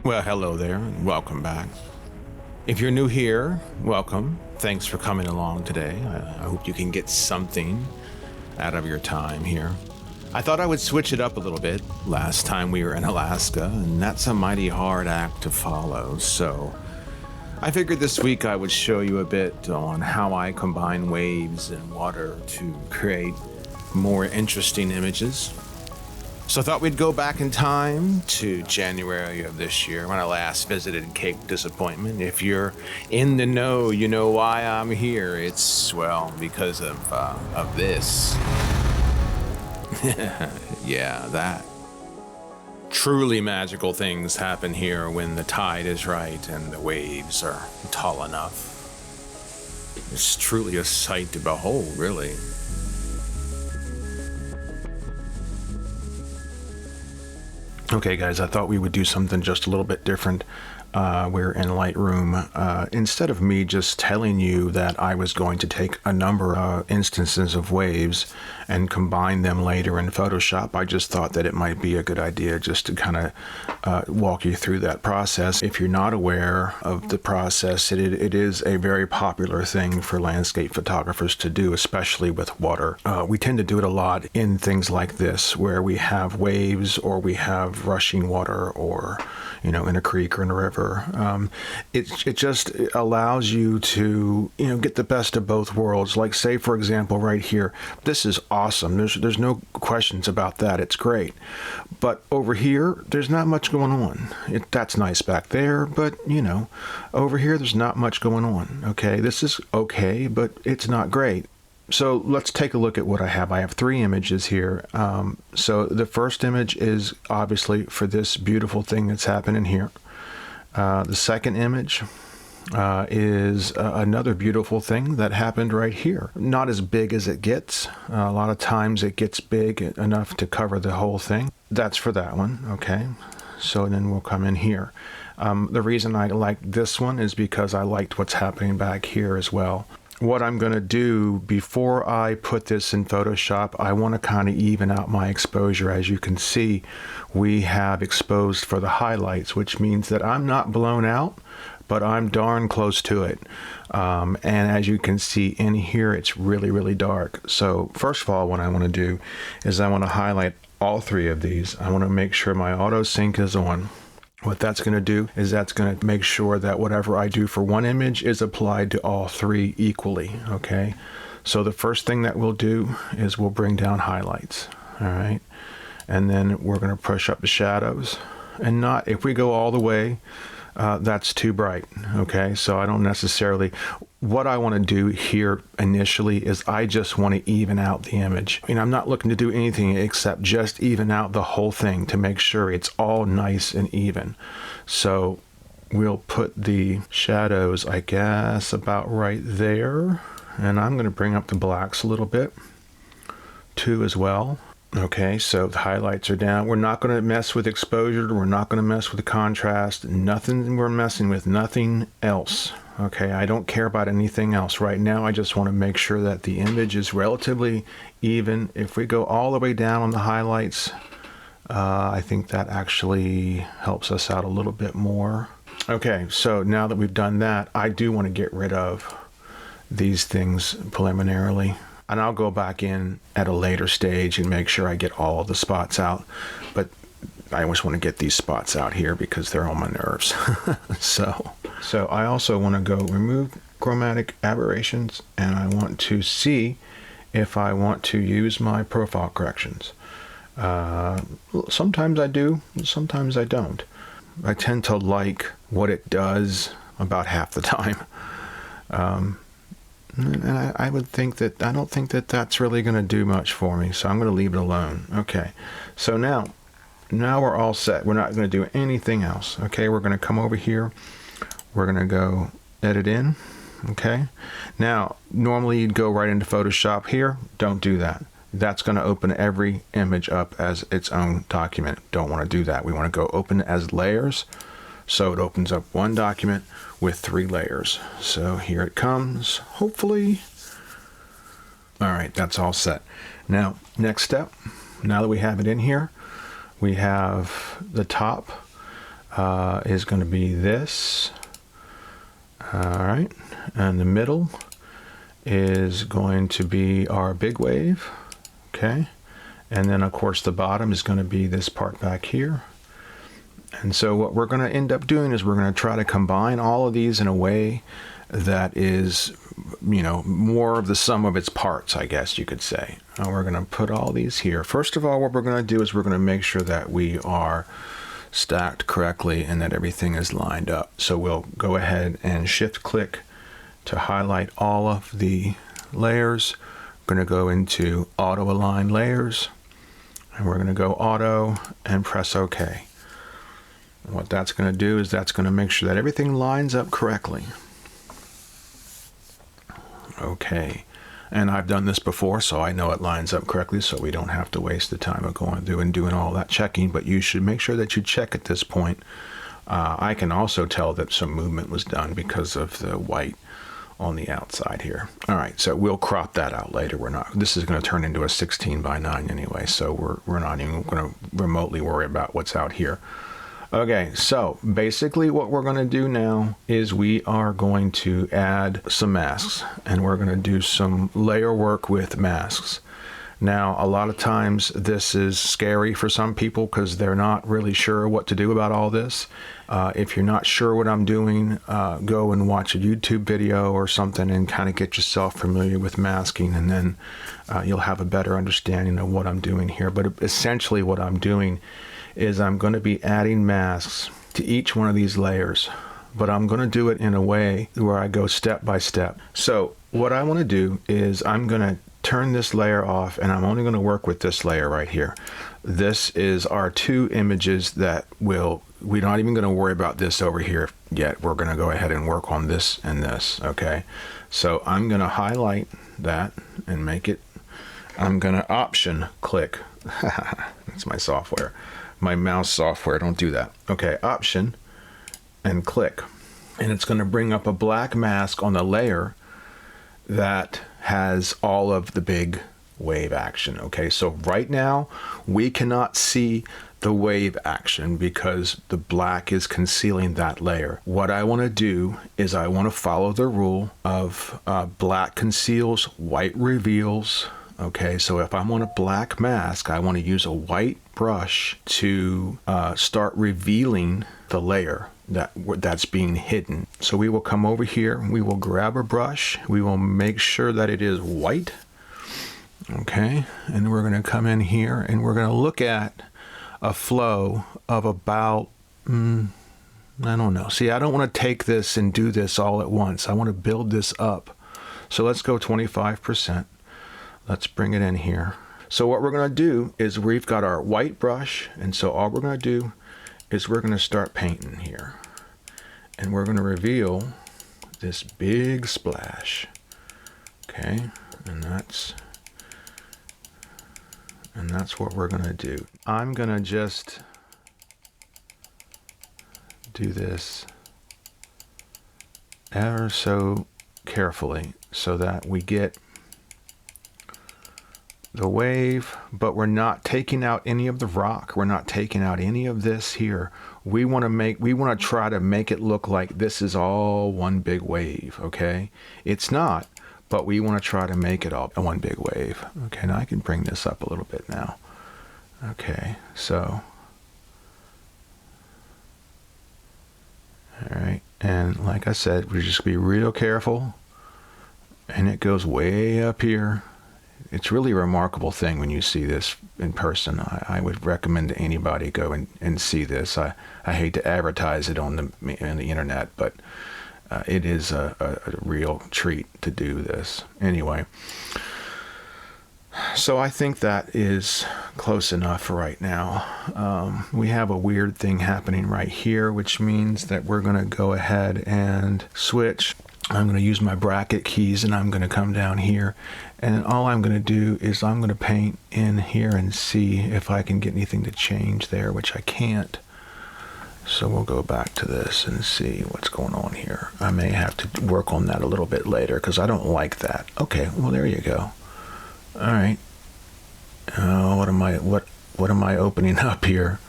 Well, hello there, and welcome back. If you're new here, welcome. Thanks for coming along today. I hope you can get something out of your time here. I thought I would switch it up a little bit. Last time we were in Alaska, and that's a mighty hard act to follow, so I figured this week I would show you a bit on how I combine waves and water to create more interesting images. So I thought we'd go back in time to January of this year when I last visited Cape Disappointment. If you're in the know, you know why I'm here. It's, well, because of this. Yeah, that. Truly magical things happen here when the tide is right and the waves are tall enough. It's truly a sight to behold, really. Okay, guys, I thought we would do something just a little bit different. We're in Lightroom. Instead of me just telling you that I was going to take a number of instances of waves and combine them later in Photoshop, I just thought that it might be a good idea just to kind of walk you through that process. If you're not aware of the process, it is a very popular thing for landscape photographers to do, especially with water. We tend to do it a lot in things like this, where we have waves or we have rushing water, or in a creek or in a river. It just allows you to get the best of both worlds. Like, say for example right here, this is awesome. There's no questions about that. It's great. But over here there's not much going on. That's nice back there, but over here there's not much going on. Okay, this is okay, but it's not great. So let's take a look at what I have. I have three images here. So the first image is obviously for this beautiful thing that's happening here. The second image is another beautiful thing that happened right here. Not as big as it gets. A lot of times it gets big enough to cover the whole thing. That's for that one. Okay. So then we'll come in here. The reason I like this one is because I liked what's happening back here as well. What I'm going to do before I put this in Photoshop, I want to kind of even out my exposure. As you can see, we have exposed for the highlights, which means that I'm not blown out, but I'm darn close to it. And as you can see in here, it's really, really dark. So first of all, what I want to do is I want to highlight all three of these. I want to make sure my auto sync is on. What that's going to do is that's going to make sure that whatever I do for one image is applied to all three equally. Okay, so the first thing that we'll do is we'll bring down highlights. All right, and then we're going to push up the shadows, and not, if we go all the way, that's too bright. Okay, so I don't necessarily, what I want to do here initially is I just want to even out the image. I'm not looking to do anything except just even out the whole thing to make sure it's all nice and even. So we'll put the shadows, I guess, about right there. And I'm going to bring up the blacks a little bit too as well. Okay, so the highlights are down. We're not going to mess with exposure. We're not going to mess with the contrast. Nothing we're messing with, nothing else. Okay, I don't care about anything else. Right now, I just want to make sure that the image is relatively even. If we go all the way down on the highlights, I think that actually helps us out a little bit more. Okay, so now that we've done that, I do want to get rid of these things preliminarily. And I'll go back in at a later stage and make sure I get all of the spots out. But I always want to get these spots out here because they're on my nerves. So I also want to go remove chromatic aberrations, and I want to see if I want to use my profile corrections. Sometimes I do, sometimes I don't. I tend to like what it does about half the time. And I would think that, I don't think that that's really going to do much for me, so I'm going to leave it alone. Okay, so now we're all set. We're not going to do anything else. Okay, we're going to come over here. We're going to go edit in. Okay, now normally you'd go right into Photoshop here. Don't do that. That's going to open every image up as its own document. Don't want to do that. We want to go open as layers. So it opens up one document with 3 layers. So here it comes, hopefully. All right, that's all set. Now, next step, now that we have it in here, we have the top. is going to be this. All right, and the middle is going to be our big wave. Okay, and then of course the bottom is going to be this part back here. And so what we're going to end up doing is we're going to try to combine all of these in a way that is, you know, more of the sum of its parts, I guess you could say. And we're going to put all these here. First of all, what we're going to do is we're going to make sure that we are stacked correctly and that everything is lined up. So we'll go ahead and shift click to highlight all of the layers. We're going to go into auto align layers, and we're going to go auto and press OK. And what that's going to do is that's going to make sure that everything lines up correctly. Okay, and I've done this before, so I know it lines up correctly, so we don't have to waste the time of going through and doing all that checking, but you should make sure that you check at this point. I can also tell that some movement was done because of the white on the outside here. All right, so we'll crop that out later. This is going to turn into a 16:9 anyway, so we're not even going to remotely worry about what's out here. Okay, so basically what we're going to do now is we are going to add some masks, and we're going to do some layer work with masks. Now, a lot of times this is scary for some people because they're not really sure what to do about all this. If you're not sure what I'm doing, go and watch a YouTube video or something and kind of get yourself familiar with masking, and then you'll have a better understanding of what I'm doing here. But essentially what I'm doing is I'm going to be adding masks to each one of these layers, but I'm going to do it in a way where I go step by step. So what I want to do is I'm going to turn this layer off, and I'm only going to work with this layer right here. This is our two images that we're not even going to worry about this over here yet. We're going to go ahead and work on this and this. Okay, so I'm going to highlight that and make it, I'm going to option click. That's my software. My mouse software, don't do that. Okay, option and click, and it's going to bring up a black mask on the layer that has all of the big wave action. Okay, so right now we cannot see the wave action because the black is concealing that layer. What I want to do is I want to follow the rule of black conceals, white reveals. Okay, so if I want a black mask, I want to use a white brush to start revealing the layer that's being hidden. So we will come over here, we will grab a brush, we will make sure that it is white. Okay, and we're going to come in here and we're going to look at a flow of about, I don't know. See, I don't want to take this and do this all at once. I want to build this up. So let's go 25%. Let's bring it in here. So what we're going to do is we've got our white brush, and so all we're going to do is we're going to start painting here. And we're going to reveal this big splash. Okay, and that's what we're going to do. I'm going to just do this ever so carefully so that we get the wave, but we're not taking out any of the rock. We're not taking out any of this here. We want to try to make it look like this is all one big wave. Okay, it's not, but we want to try to make it all one big wave. Okay, now I can bring this up a little bit now. Okay, so all right, and like I said, we just be real careful, and it goes way up here. It's really a remarkable thing when you see this in person. I would recommend to anybody go and see this. I hate to advertise it on the internet, but it is a real treat to do this. Anyway, so I think that is close enough for right now. We have a weird thing happening right here, which means that we're going to go ahead and switch. I'm going to use my bracket keys, and I'm going to come down here, and all I'm going to do is I'm going to paint in here and see if I can get anything to change there, which I can't. So we'll go back to this and see what's going on here. I may have to work on that a little bit later because I don't like that. Okay, well, there you go. All right. What am I opening up here?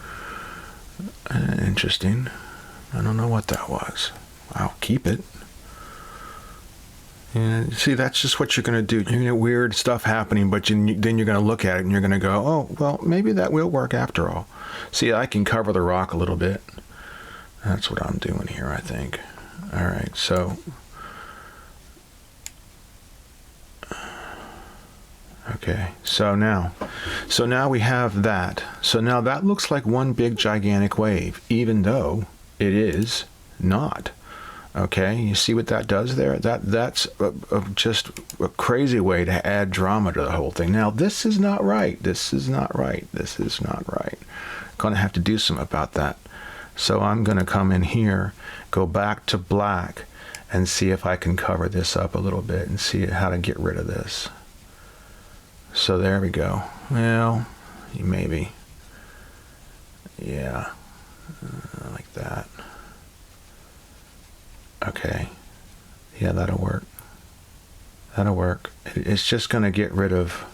Interesting. I don't know what that was. I'll keep it. And see, that's just what you're going to do. You're going to get weird stuff happening, but then you're going to look at it and you're going to go, oh, well, maybe that will work after all. See, I can cover the rock a little bit. That's what I'm doing here, I think. All right, so... Okay, so now we have that. So now that looks like one big gigantic wave, even though it is not. Okay, you see what that does there? That's just a crazy way to add drama to the whole thing. Now, this is not right. This is not right. This is not right. Going to have to do something about that. So I'm going to come in here, go back to black, and see if I can cover this up a little bit and see how to get rid of this. So there we go. Well, maybe. Yeah, like that. Okay. Yeah, that'll work. That'll work. It's just going to get rid of...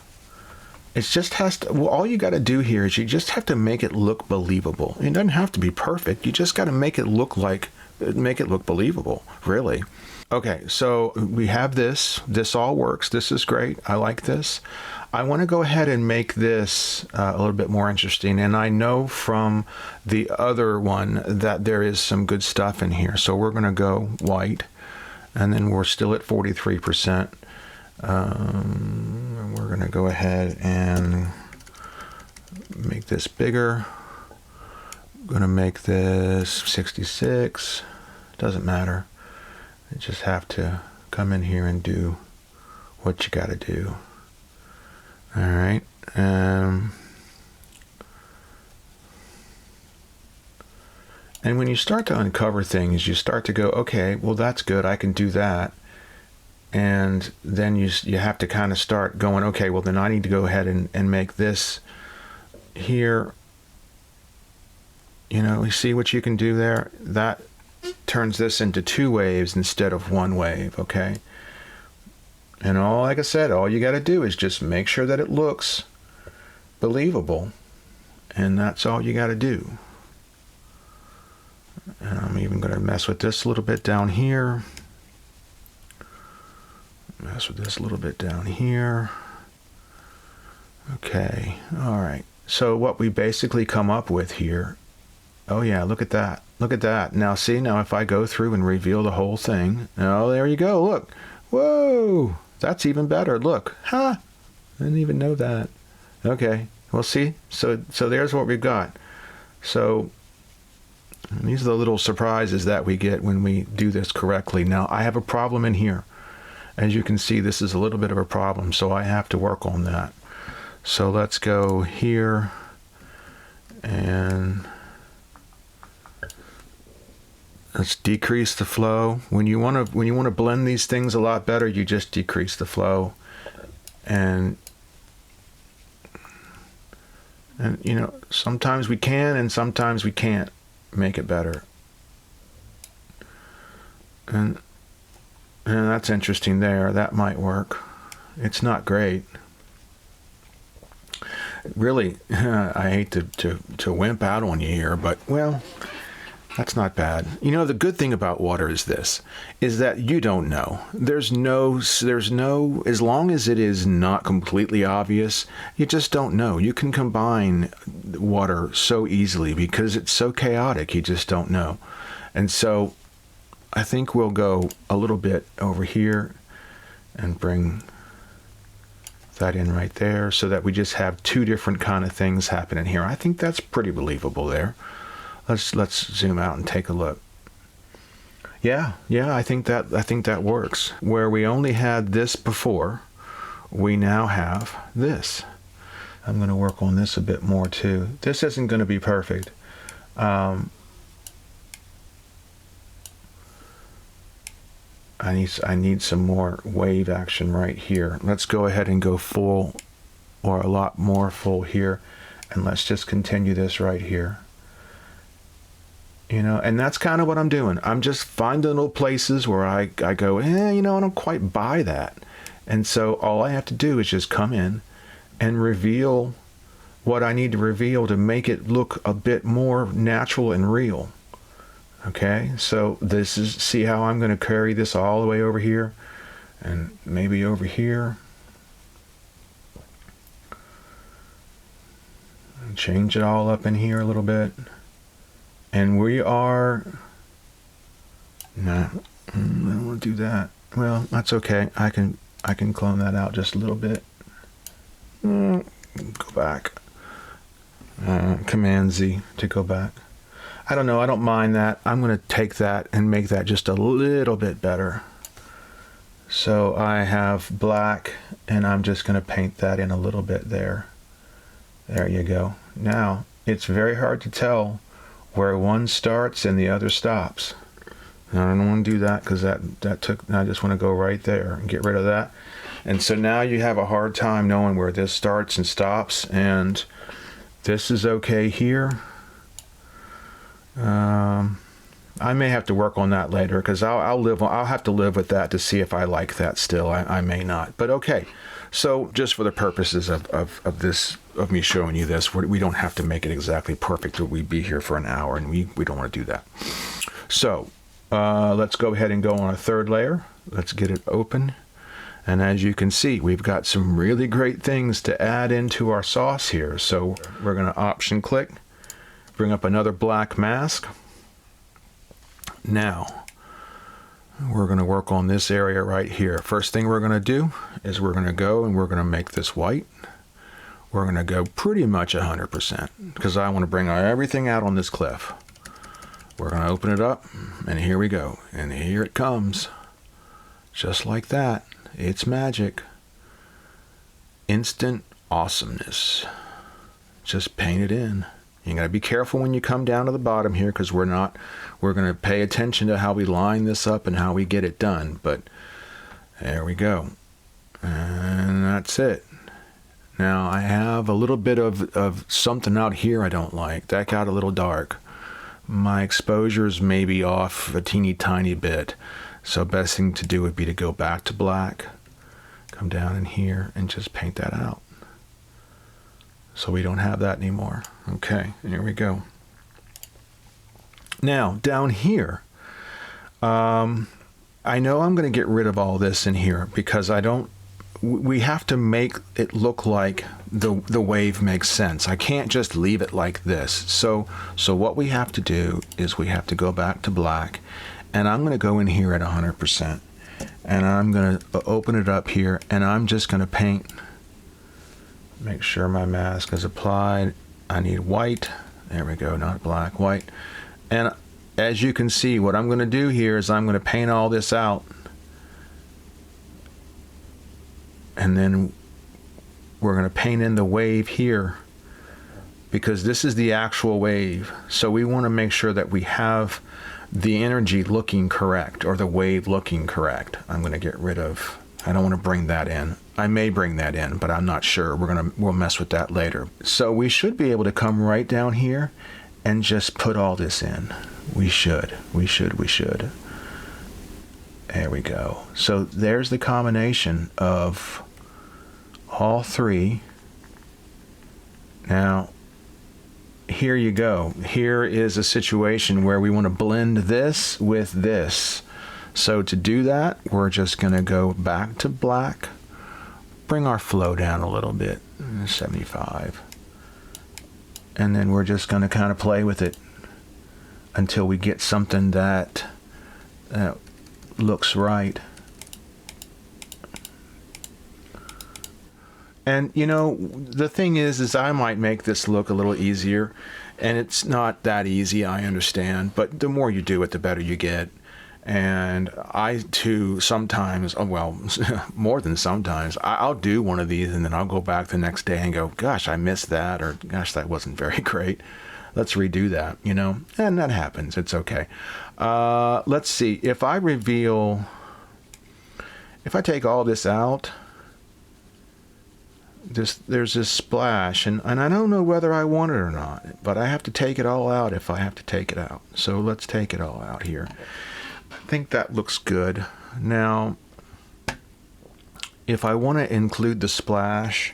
It just has to... Well, all you got to do here is you just have to make it look believable. It doesn't have to be perfect. You just got to make it look like... Make it look believable, really. Okay, so we have this. This all works. This is great. I like this. I want to go ahead and make this a little bit more interesting. And I know from the other one that there is some good stuff in here. So we're going to go white. And then we're still at 43%. And we're going to go ahead and make this bigger. I'm going to make this 66. Doesn't matter. You just have to come in here and do what you got to do. All right. And when you start to uncover things, you start to go, okay, well, that's good. I can do that. And then you have to kind of start going, okay, well, then I need to go ahead and make this here. You know, you see what you can do there? That turns this into 2 waves instead of 1 wave, okay? And like I said, all you got to do is just make sure that it looks believable. And that's all you got to do. And I'm even going to mess with this a little bit down here. Mess with this a little bit down here. Okay, all right. So what we basically come up with here, oh yeah, look at that. Look at that. Now see, now if I go through and reveal the whole thing, oh, there you go, look. Whoa, that's even better. Look, ha, I didn't even know that. Okay, well see, so there's what we've got. So these are the little surprises that we get when we do this correctly. Now I have a problem in here. As you can see, this is a little bit of a problem, so I have to work on that. So let's go here and let's decrease the flow. When you want to blend these things a lot better, you just decrease the flow. And you know, sometimes we can and sometimes we can't make it better. And that's interesting there. That might work. It's not great. Really, I hate to wimp out on you here, but well, that's not bad. You know, the good thing about water is this, is that you don't know. There's no, as long as it is not completely obvious, you just don't know. You can combine water so easily because it's so chaotic, you just don't know. And so I think we'll go a little bit over here and bring that in right there so that we just have 2 different kind of things happening here. I think that's pretty believable there. Let's zoom out and take a look. Yeah, I think that works. Where we only had this before, we now have this. I'm going to work on this a bit more too. This isn't going to be perfect. I need some more wave action right here. Let's go ahead and go full, or a lot more full here, and let's just continue this right here. You know, and that's kind of what I'm doing. I'm just finding little places where I go, you know, I don't quite buy that. And so all I have to do is just come in and reveal what I need to reveal to make it look a bit more natural and real. Okay, so this is, see how I'm going to carry this all the way over here and maybe over here. And change it all up in here a little bit. And we are, no, I don't want to do that. Well, that's okay. I can clone that out just a little bit. Go back. Command Z to go back. I don't know. I don't mind that. I'm going to take that and make that just a little bit better. So I have black, and I'm just going to paint that in a little bit there. There you go. Now, it's very hard to tell where one starts and the other stops. I don't want to do that because I just want to go right there and get rid of that. And so now you have a hard time knowing where this starts and stops, and this is okay here. I may have to work on that later because I'll have to live with that to see if I like that still. I may not, but okay. So just for the purposes of me showing you this, we don't have to make it exactly perfect or we'd be here for an hour, and we don't want to do that. So let's go ahead and go on a third layer. Let's get it open. And as you can see, we've got some really great things to add into our sauce here. So we're going to option click, bring up another black mask. Now, we're going to work on this area right here. First thing we're going to do is we're going to go and we're going to make this white. We're going to go pretty much 100% because I want to bring everything out on this cliff. We're going to open it up, and here we go. And here it comes. Just like that. It's magic. Instant awesomeness. Just paint it in. You gotta be careful when you come down to the bottom here because we're gonna pay attention to how we line this up and how we get it done. But there we go. And that's it. Now I have a little bit of something out here I don't like. That got a little dark. My exposures may be off a teeny tiny bit. So best thing to do would be to go back to black, come down in here and just paint that out. So we don't have that anymore. Okay, here we go. Now down here, I know I'm going to get rid of all this in here because we have to make it look like the wave makes sense. I can't just leave it like this. So what we have to do is we have to go back to black. And I'm going to go in here at 100%, and I'm going to open it up here, and I'm just going to paint, make sure my mask is applied. I need white. There we go, not black, white. And as you can see, what I'm going to do here is I'm going to paint all this out, and then we're going to paint in the wave here because this is the actual wave. So we want to make sure that we have the energy looking correct or the wave looking correct. I'm going to get rid of, I don't want to bring that in. I may bring that in, but I'm not sure. We'll mess with that later. So we should be able to come right down here and just put all this in. We should. There we go. So there's the combination of all three. Now, here you go. Here is a situation where we want to blend this with this. So to do that, we're just going to go back to black, bring our flow down a little bit, 75. And then we're just going to kind of play with it until we get something that looks right. And you know, the thing is I might make this look a little easier, and it's not that easy, I understand, but the more you do it, the better you get. And I too sometimes, well, more than sometimes, I'll do one of these and then I'll go back the next day and go, gosh, I missed that, or gosh, that wasn't very great. Let's redo that, you know, and that happens. It's okay. Let's see, if I take all this out, there's this splash, and I don't know whether I want it or not, but I have to take it all out if I have to take it out. So let's take it all out here. I think that looks good. Now, if I want to include the splash,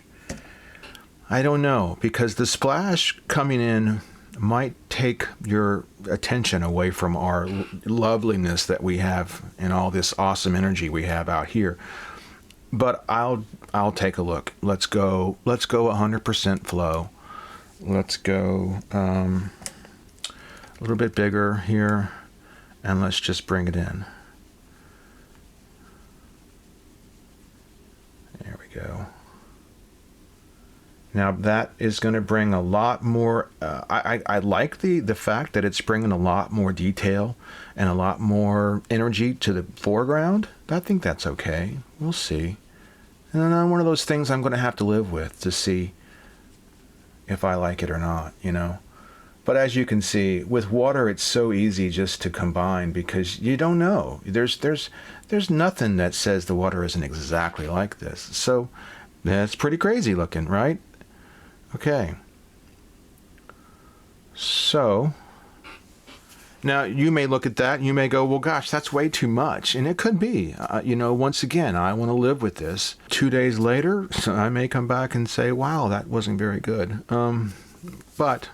I don't know, because the splash coming in might take your attention away from our loveliness that we have and all this awesome energy we have out here. But I'll take a look. Let's go 100% flow. Let's go a little bit bigger here, and let's just bring it in. There we go. Now that is going to bring a lot more, I like the fact that it's bringing a lot more detail and a lot more energy to the foreground. I think that's okay. We'll see. And then one of those things I'm going to have to live with to see if I like it or not, you know. But as you can see, with water, it's so easy just to combine because you don't know. There's nothing that says the water isn't exactly like this. So that's pretty crazy looking, right? Okay. So now you may look at that and you may go, well, gosh, that's way too much. And it could be, you know, once again, I want to live with this. 2 days later, I may come back and say, wow, that wasn't very good. But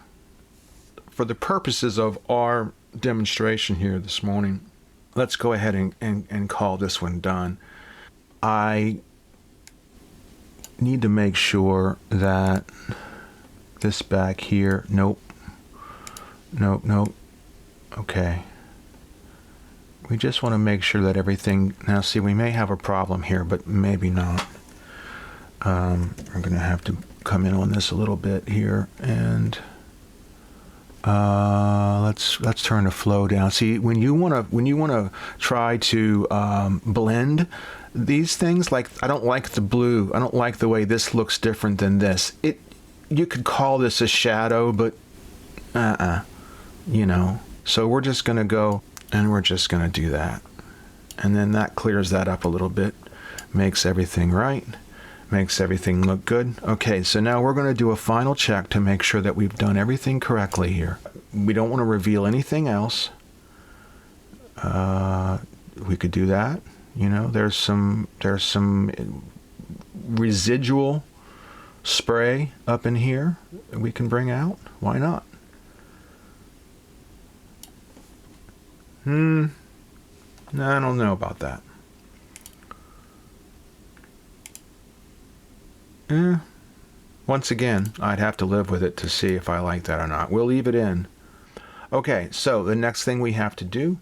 for the purposes of our demonstration here this morning, let's go ahead and call this one done. I need to make sure that this back here, nope. Okay. We just want to make sure that everything, now see, we may have a problem here, but maybe not. We're going to have to come in on this a little bit here, and let's turn the flow down. See, when you want to try to blend these things, like I don't like the blue. I don't like the way this looks different than this. You could call this a shadow, but you know. So we're just going to go and we're just going to do that. And then that clears that up a little bit, makes everything right, makes everything look good. Okay, so now we're going to do a final check to make sure that we've done everything correctly here. We don't want to reveal anything else. We could do that. You know, there's some residual spray up in here that we can bring out. Why not? No, I don't know about that. Once again, I'd have to live with it to see if I like that or not. We'll leave it in. Okay, so the next thing we have to do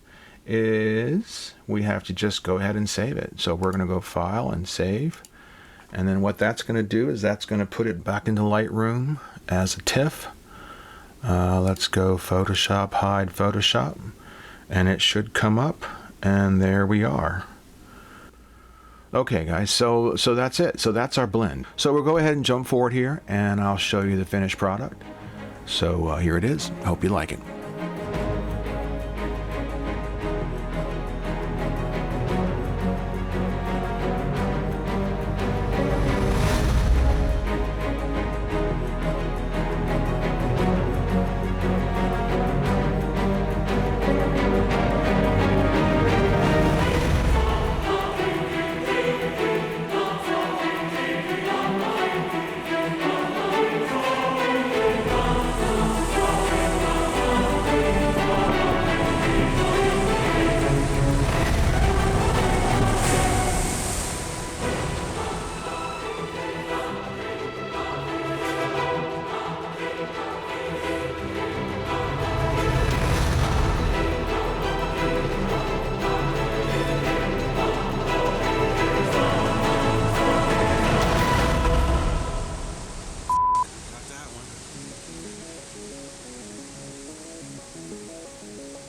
is we have to just go ahead and save it. So we're going to go File and Save. And then what that's going to do is that's going to put it back into Lightroom as a TIFF. Let's go Photoshop, hide Photoshop. And it should come up, and there we are. Okay, guys, so that's it. So that's our blend. So we'll go ahead and jump forward here, and I'll show you the finished product. So here it is. Hope you like it.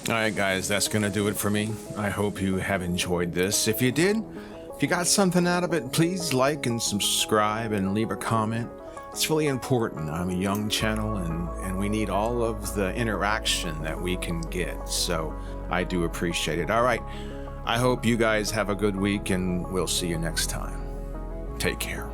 Alright guys, that's going to do it for me. I hope you have enjoyed this. If you did, if you got something out of it, please like and subscribe and leave a comment. It's really important. I'm a young channel and we need all of the interaction that we can get. So I do appreciate it. Alright, I hope you guys have a good week and we'll see you next time. Take care.